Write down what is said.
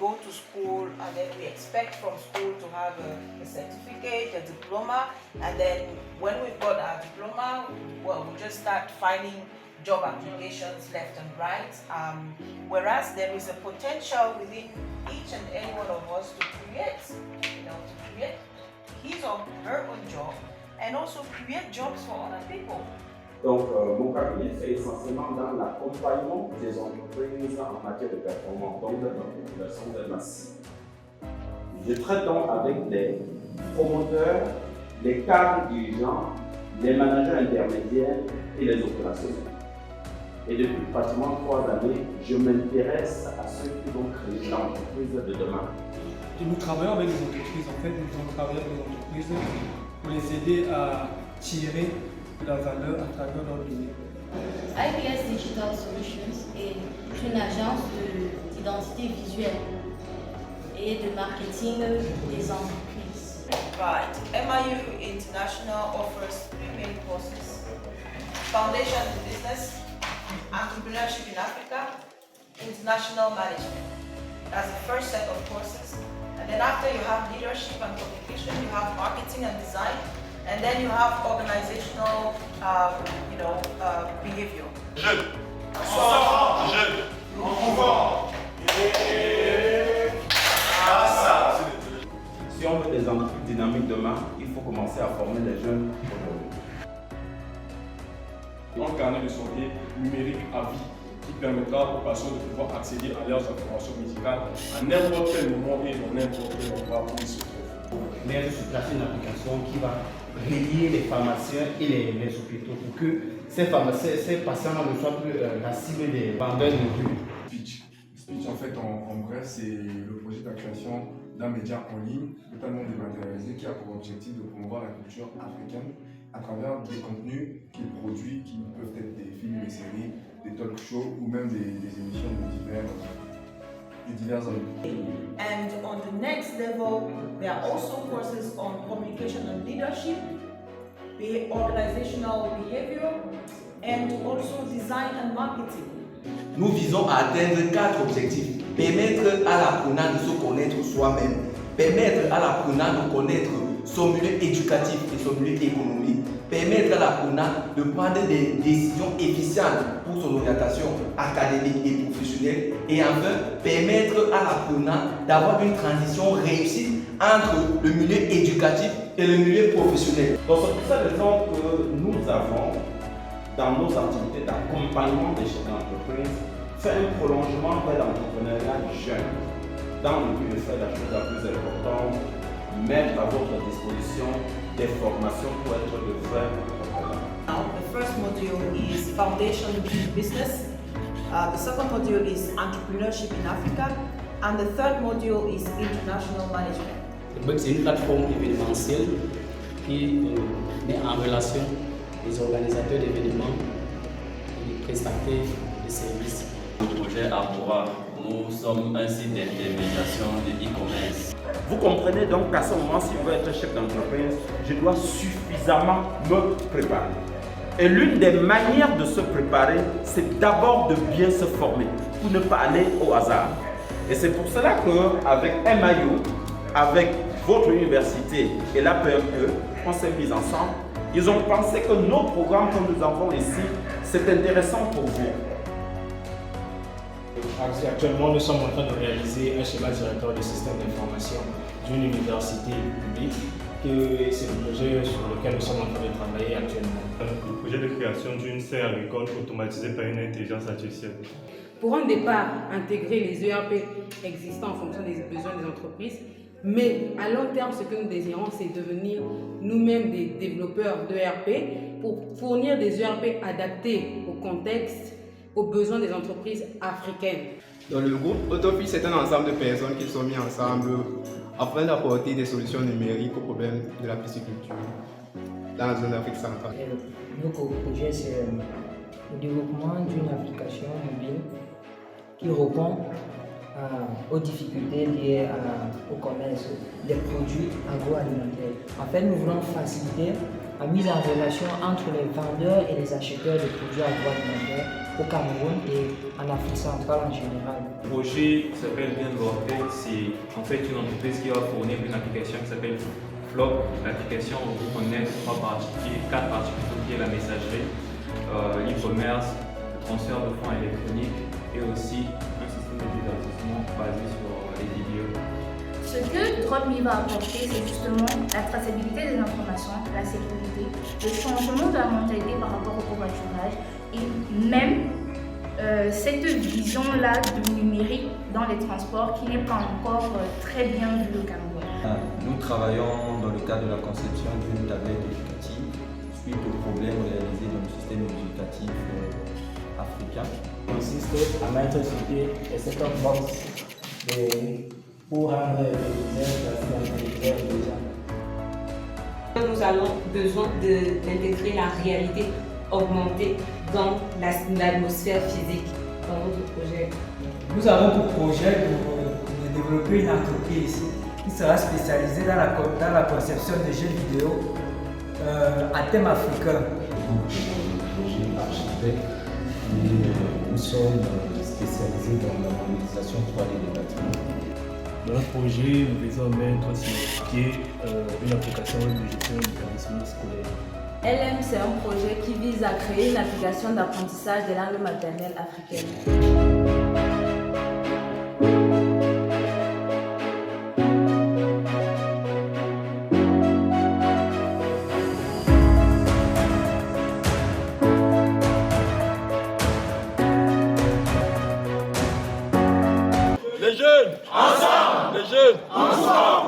go to school and then we expect from school to have a certificate, a diploma, and then when we've got our diploma, well, we just start filing job applications left and right. Whereas there is a potential within each and any one of us to create, to create his or her own job and also create jobs for other people. Donc, mon cabinet c'est essentiellement dans l'accompagnement des entreprises en matière de performance, donc de la population de la cible. Je traite donc avec les promoteurs, les cadres dirigeants, les managers intermédiaires et les opérationnels. Et depuis pratiquement 3 années, je m'intéresse à ceux qui vont créer l'entreprise de demain. Et nous travaillons avec les entreprises, en fait, nous allons travailler avec les entreprises pour les aider à tirer la valeur à travers leur données. IPS Digital Solutions est une agence d'identité visuelle et de marketing des entreprises. Right. MIU International offers 3 main courses: Foundation in Business, Entrepreneurship in Africa, International Management. That's the first set of courses. And then after you have leadership and communication, you have marketing and design, and then you have organizational, behavior. Jeunes, jeunes, mouvement. Si on veut des entreprises dynamiques demain, il faut commencer à former les jeunes aujourd'hui. Un carnet de santé numérique à vie qui permettra aux patients de pouvoir accéder à leurs informations médicales à n'importe quel moment et dans n'importe quel endroit où ils se trouvent. Mettre sur place une application qui va relier les pharmaciens et les hôpitaux pour que ces patients ne soient plus la cible des vendeurs de rue. Speech, en fait, en bref, c'est le projet de la création d'un média en ligne totalement dématérialisé qui a pour objectif de promouvoir la culture africaine à travers des contenus qu'il produit, qui peuvent être des films, des séries, des talk shows ou même des émissions de divers And on the next level, there are also courses on communication and leadership, organizational behavior, and also design and marketing. Nous visons à atteindre 4 objectifs. Permettre à l'apprenant de se connaître soi-même, permettre à l'apprenant de connaître son milieu éducatif et son milieu économique, permettre à l'apprenant de prendre des décisions efficientes pour son orientation académique et professionnelle, et enfin permettre à l'apprenant d'avoir une transition réussie entre le milieu éducatif et le milieu professionnel. Donc c'est pour cette raison que nous avons, dans nos activités d'accompagnement des chefs d'entreprise, fait un prolongement vers l'entrepreneuriat jeune, dans le but de faire la chose la plus importante, mettre à votre disposition des formations pour être de vrais entrepreneurs. Now, the first module is Foundation in Business. The second module is Entrepreneurship in Africa. And the third module is International Management. Le BUG, c'est une plateforme événementielle qui met en relation les organisateurs d'événements et les prestataires de services. Le projet Arbora, nous sommes un site d'intermédiation de e-commerce. Vous comprenez donc qu'à ce moment, si je veux être chef d'entreprise, je dois suffisamment me préparer. Et l'une des manières de se préparer, c'est d'abord de bien se former, pour ne pas aller au hasard. Et c'est pour cela qu'avec MIU, avec votre université et la PME, on s'est mis ensemble. Ils ont pensé que nos programmes que nous avons ici, c'est intéressant pour vous. Actuellement, nous sommes en train de réaliser un schéma directeur de système d'information d'une université publique. C'est le projet sur lequel nous sommes en train de travailler actuellement. Le projet de création d'une serre agricole automatisée par une intelligence artificielle. Pour un départ, intégrer les ERP existants en fonction des besoins des entreprises. Mais à long terme, ce que nous désirons, c'est devenir nous-mêmes des développeurs d'ERP pour fournir des ERP adaptés au contexte, aux besoins des entreprises africaines. Dans le groupe Autofis, c'est un ensemble de personnes qui sont mises ensemble afin d'apporter des solutions numériques aux problèmes de la pisciculture dans la zone d'Afrique centrale. Notre projet, c'est le développement d'une application mobile qui répond aux difficultés liées au commerce des produits agroalimentaires. En fait, nous voulons faciliter la mise en relation entre les vendeurs et les acheteurs de produits agroalimentaires au Cameroun et en Afrique centrale en général. Le projet s'appelle BienWorker, c'est en fait une entreprise qui va fournir une application qui s'appelle Flop. L'application regroupe en elle 4 parties plutôt, qui est la messagerie, l'e-commerce, le transfert de fonds électroniques et aussi un système de divertissement basé sur les vidéos. Ce que DropMe va apporter, c'est justement la traçabilité des informations, la sécurité, le changement de la mentalité par rapport au covoiturage et même cette vision-là du numérique dans les transports qui n'est pas encore très bien vue au Cameroun. Nous travaillons dans le cadre de la conception d'une tablette éducative suite aux problèmes réalisés dans le système éducatif africain. Consiste à mettre sur pied les set-top box pour rendre les élèves déjà. Nous avons besoin d'intégrer la réalité augmentée dans l'atmosphère physique dans notre projet. Nous avons pour projet de développer une entreprise qui sera spécialisée dans la conception de jeux vidéo à thème africain. Projet architecte et nous sommes spécialisés dans la modélisation 3D des bâtiments. Dans notre projet, nous visons mettre sur pied une application de gestion du établissement scolaire. LM, c'est un projet qui vise à créer une application d'apprentissage des langues maternelles africaines. Les jeunes, ensemble! Les jeunes, ensemble!